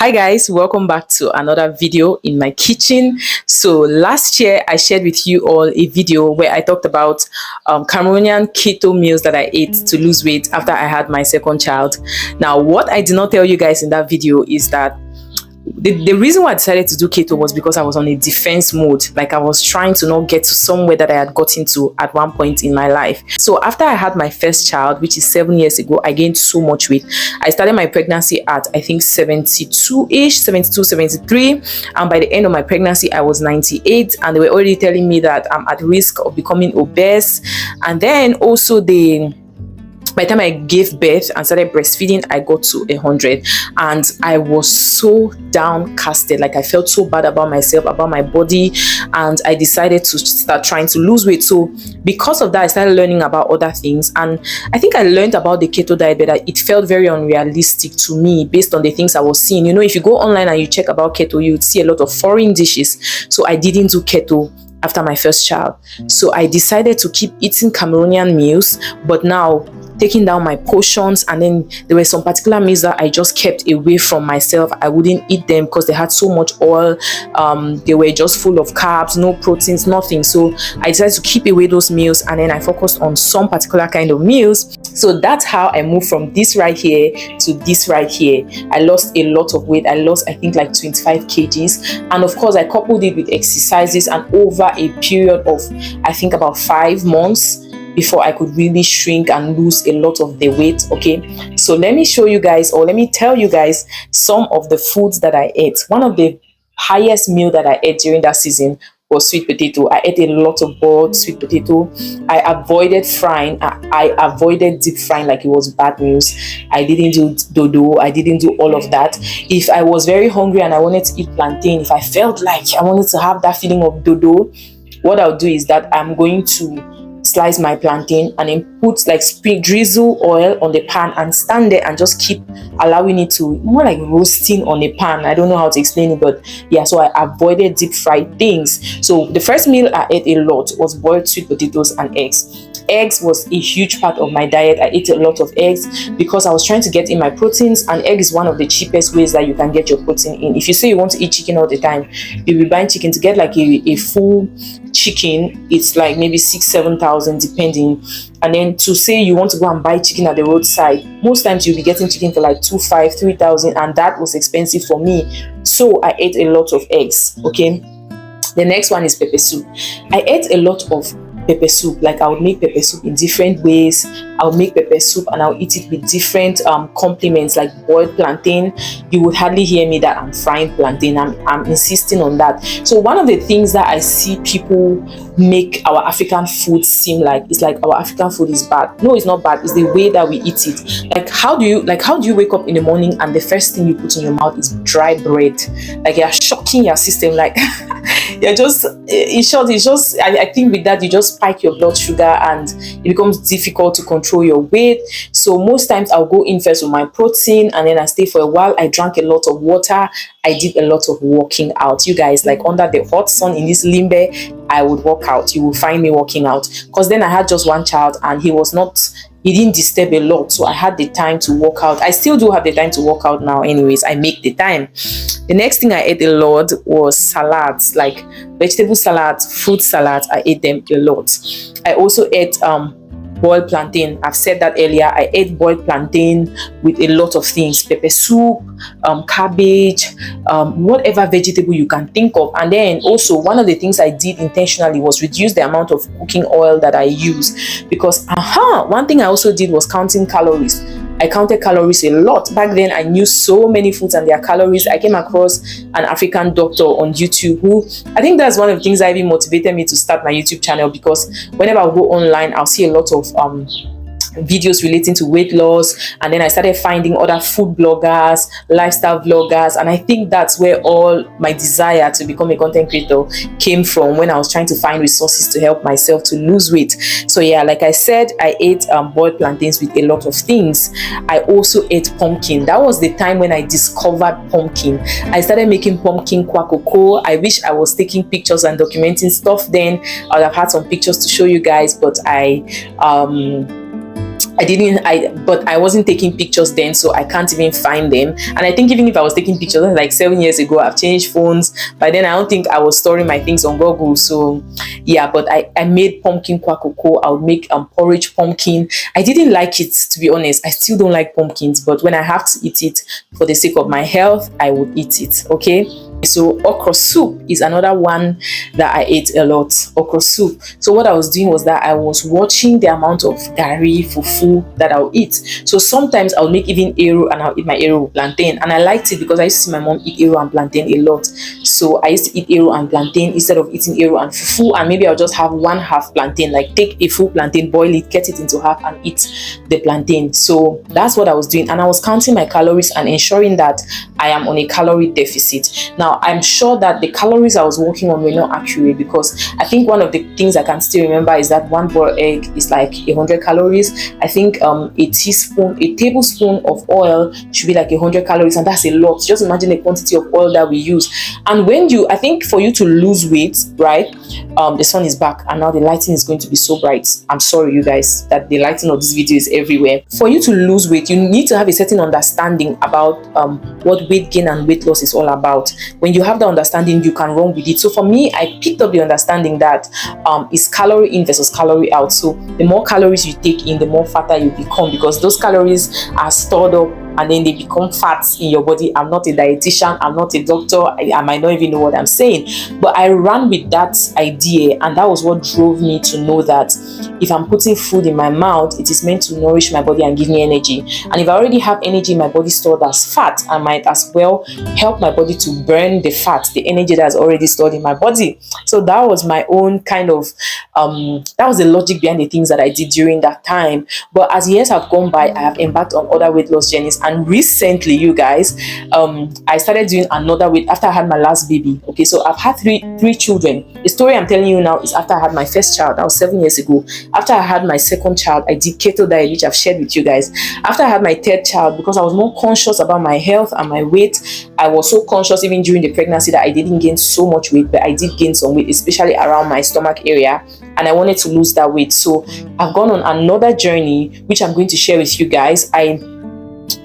Hi guys, welcome back to another video in my kitchen. So last year I shared with you all a video where I talked about Cameroonian keto meals that I ate to lose weight after I had my second child. Now what I did not tell you guys in that video is that the reason why I decided to do keto was because I was on a defense mode. Like I was trying to not get to somewhere that I had gotten to at one point in my life. So after I had my first child, which is 7 years ago, I gained so much weight. I started my pregnancy at I think 72-ish, 72, 73. And by the end of my pregnancy, I was 98. And they were already telling me that I'm at risk of becoming obese. And then also by the time I gave birth and started breastfeeding, I got to 100, and I was so downcasted. Like I felt so bad about myself, about my body, and I decided to start trying to lose weight. So because of that, I started learning about other things, and I think I learned about the keto diet, but it felt very unrealistic to me based on the things I was seeing. You know, if you go online and you check about keto, you would see a lot of foreign dishes. So I didn't do keto after my first child. So I decided to keep eating Cameroonian meals, but now taking down my portions. And then there were some particular meals that I just kept away from myself. I wouldn't eat them because they had so much oil. They were just full of carbs, no proteins, nothing. So I decided to keep away those meals, and then I focused on some particular kind of meals. So that's how I moved from this right here to this right here. I lost a lot of weight. I lost, I think, like 25 kgs. And of course, I coupled it with exercises, and over a period of, I think, about 5 months before I could really shrink and lose a lot of the weight. Okay, so let me show you guys, or let me tell you guys, some of the foods that I ate. One of the highest meal that I ate during that season was sweet potato. I ate a lot of boiled sweet potato. I avoided frying. I avoided deep frying like it was bad news. I didn't do dodo. I didn't do all of that. If I was very hungry and I wanted to eat plantain, if I felt like I wanted to have that feeling of dodo, what I'll do is that I'm going to slice my plantain and then put like drizzle oil on the pan and stand there and just keep allowing it to, more like roasting on a pan. I don't know how to explain it, but yeah, so I avoided deep fried things. So the first meal I ate a lot was boiled sweet potatoes and eggs. Eggs was a huge part of my diet. I ate a lot of eggs because I was trying to get in my proteins, and egg is one of the cheapest ways that you can get your protein in. If you say you want to eat chicken all the time, you'll be buying chicken. To get like a full chicken, it's like maybe 6,000-7,000 depending. And then to say you want to go and buy chicken at the roadside, most times you'll be getting chicken for like 2,500-3,000, and that was expensive for me. So I ate a lot of eggs. Okay, the next one is pepper soup. I ate a lot of pepper soup. Like I would make pepper soup in different ways. I'll make pepper soup and I'll eat it with different complements, like boiled plantain. You would hardly hear me that I'm frying plantain. I'm insisting on that. So one of the things that I see people make our African food seem like, it's like our African food is bad. No, it's not bad. It's the way that we eat it. Like how do you wake up in the morning and the first thing you put in your mouth is dry bread? Like you're shocking your system. Like you're just, in short, it's just, I think with that you just spike your blood sugar and it becomes difficult to control your weight. So most times I'll go in first with my protein, and then I stay for a while. I drank a lot of water. I did a lot of walking out. You guys, like under the hot sun in this limbe, I would walk out. You will find me walking out, because then I had just one child and he didn't disturb a lot, so I had the time to walk out. I still do have the time to walk out now anyways. I make the time. The next thing I ate a lot was salads, like vegetable salads, fruit salads. I ate them a lot. I also ate boiled plantain. I've said that earlier. I ate boiled plantain with a lot of things: pepper soup, cabbage, whatever vegetable you can think of. And then also one of the things I did intentionally was reduce the amount of cooking oil that I use, because one thing I also did was counting calories. I counted calories a lot. Back then, I knew so many foods and their calories. I came across an African doctor on YouTube who, I think that's one of the things that even motivated me to start my YouTube channel, because whenever I go online, I'll see a lot of videos relating to weight loss, and then I started finding other food bloggers, lifestyle vloggers, and I think that's where all my desire to become a content creator came from, when I was trying to find resources to help myself to lose weight. So yeah, like I said, I ate boiled plantains with a lot of things. I also ate pumpkin. That was the time when I discovered pumpkin. I started making pumpkin kwakoko. I wish I was taking pictures and documenting stuff then. I would have had some pictures to show you guys, but I but I wasn't taking pictures then, so I can't even find them. And I think even if I was taking pictures, that's like 7 years ago, I've changed phones. By then, I don't think I was storing my things on Google. So yeah, but I made pumpkin kwakoko. I would make porridge pumpkin. I didn't like it, to be honest. I still don't like pumpkins, but when I have to eat it for the sake of my health, I would eat it. Okay. So okra soup is another one that I ate a lot. Okra soup. So what I was doing was that I was watching the amount of gari, fufu that I'll eat. So sometimes I'll make even eru and I'll eat my eru with plantain. And I liked it because I used to see my mom eat eru and plantain a lot. So I used to eat eru and plantain instead of eating eru and fufu. And maybe I'll just have one half plantain, like take a full plantain, boil it, cut it into half and eat the plantain. So that's what I was doing. And I was counting my calories and ensuring that I am on a calorie deficit. Now, I'm sure that the calories I was working on were not accurate, because I think one of the things I can still remember is that one boiled egg is like 100 calories. I think a tablespoon of oil should be like 100 calories, and that's a lot. Just imagine the quantity of oil that we use. And I think for you to lose weight, right? The sun is back and now the lighting is going to be so bright. I'm sorry, you guys, that the lighting of this video is everywhere. For you to lose weight, you need to have a certain understanding about what weight gain and weight loss is all about. When you have the understanding, you can run with it. So for me, I picked up the understanding that it's calorie in versus calorie out. So the more calories you take in, the more fatter you become, because those calories are stored up and then they become fats in your body. I'm not a dietitian, I'm not a doctor, I might not even know what I'm saying, but I ran with that idea, and that was what drove me to know that if I'm putting food in my mouth, it is meant to nourish my body and give me energy. And if I already have energy in my body stored as fat, I might as well help my body to burn the fat, the energy that's already stored in my body. So that was my own kind of that was the logic behind the things that I did during that time. But as years have gone by, I have embarked on other weight loss journeys, and recently, you guys, I started doing another weight after I had my last baby. Okay, so I've had three children. The story I'm telling you now is after I had my first child. That was 7 years ago. After I had my second child, I did keto diet, which I've shared with you guys. After I had my third child, because I was more conscious about my health and my weight, I was so conscious even during the pregnancy that I didn't gain so much weight, but I did gain some weight, especially around my stomach area, and I wanted to lose that weight. So I've gone on another journey, which I'm going to share with you guys. I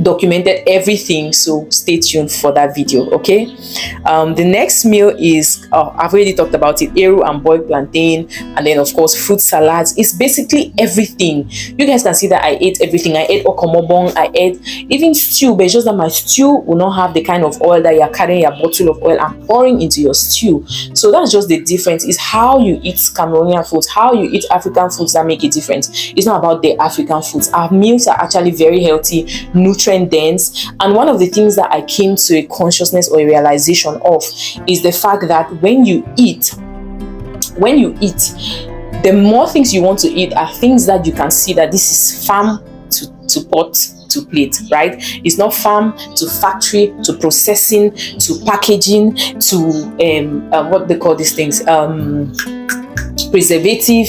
documented everything, so stay tuned for that video. Okay, the next meal is I've already talked about it, eru and boiled plantain, and then of course fruit salads. It's basically everything. You guys can see that I ate everything. I ate okomobong, I ate even stew, but it's just that my stew will not have the kind of oil that you're carrying your bottle of oil and pouring into your stew. So that's just the difference, is how you eat Cameroonian foods, how you eat African foods, that make a difference. It's not about the African foods. Our meals are actually very healthy, nutrient dense, and one of the things that I came to a consciousness or a realization of is the fact that when you eat, the more things you want to eat are things that you can see that this is farm to pot to plate, right? It's not farm to factory to processing to packaging to what they call these things, preservative.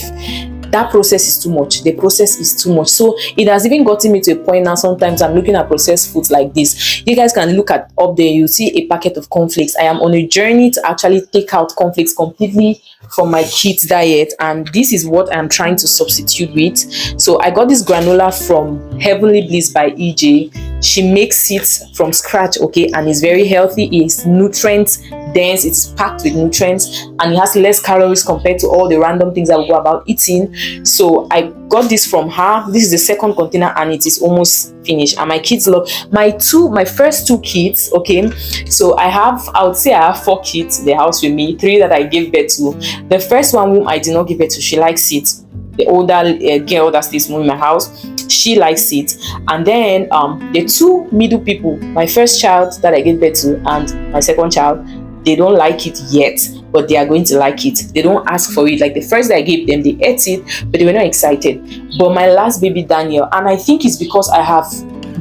That process is too much. The process is too much. So it has even gotten me to a point now, sometimes I'm looking at processed foods like this. You guys can look at up there, you see a packet of cornflakes. I am on a journey to actually take out cornflakes completely from my kids' diet, and this is what I'm trying to substitute with. So I got this granola from Heavenly Bliss by EJ. She makes it from scratch, okay, and it's very healthy. It's nutrient dense, it's packed with nutrients, and it has less calories compared to all the random things I will go about eating. So I got this from her. This is the second container and it is almost finished, and my kids love my first two kids. Okay, so I would say I have 4 kids in the house with me, 3 that I gave birth to. The first one whom I did not give birth to, she likes it. The older girl that stays in my house, she likes it. And then the 2 middle people, my first child that I gave birth to and my second child, they don't like it yet, but they are going to like it. They don't ask for it. Like the first that I gave them, they ate it, but they were not excited. But my last baby, Daniel, and I think it's because I have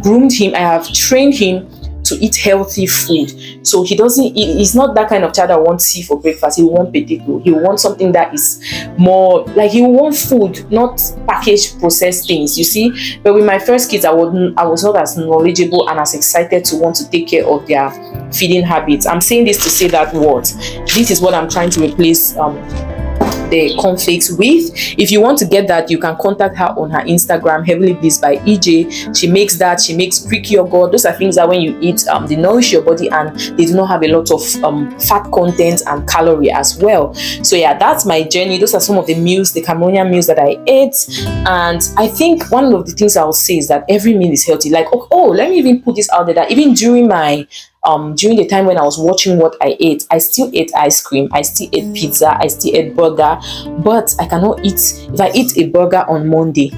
groomed him, I have trained him to eat healthy food. So he's not that kind of child that wants tea for breakfast. He will want potato. He will want something that is more like, he will want food, not packaged processed things, you see. But with my first kids, I was not as knowledgeable and as excited to want to take care of their feeding habits. I'm saying this to say that this is what I'm trying to replace the the cornflakes with. If you want to get that, you can contact her on her Instagram, Heavenly Bliss by EJ. She makes that. She makes Greek yogurt. Those are things that when you eat, they nourish your body and they do not have a lot of fat content and calorie as well. So yeah, that's my journey. Those are some of the meals, the Cameroonian meals that I ate. And I think one of the things I will say is that every meal is healthy. Like, oh, let me even put this out there, that even during my during the time when I was watching what I ate, I still ate ice cream, I still ate pizza, I still ate burger. But I cannot eat, if I eat a burger on Monday,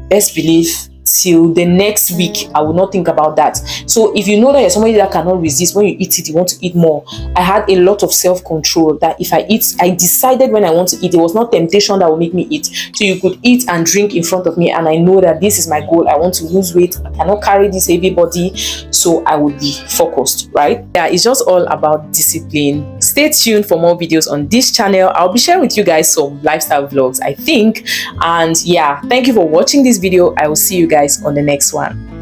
best believe till the next week I will not think about that. So if you know that you're somebody that cannot resist, when you eat it you want to eat more, I had a lot of self-control that if I eat, I decided when I want to eat. It was not temptation that will make me eat. So you could eat and drink in front of me, and I know that this is my goal. I want to lose weight, I cannot carry this heavy body, so I would be focused, right? Yeah, it's just all about discipline. Stay tuned for more videos on this channel. I'll be sharing with you guys some lifestyle vlogs, I think. And yeah, thank you for watching this video. I will see you guys on the next one.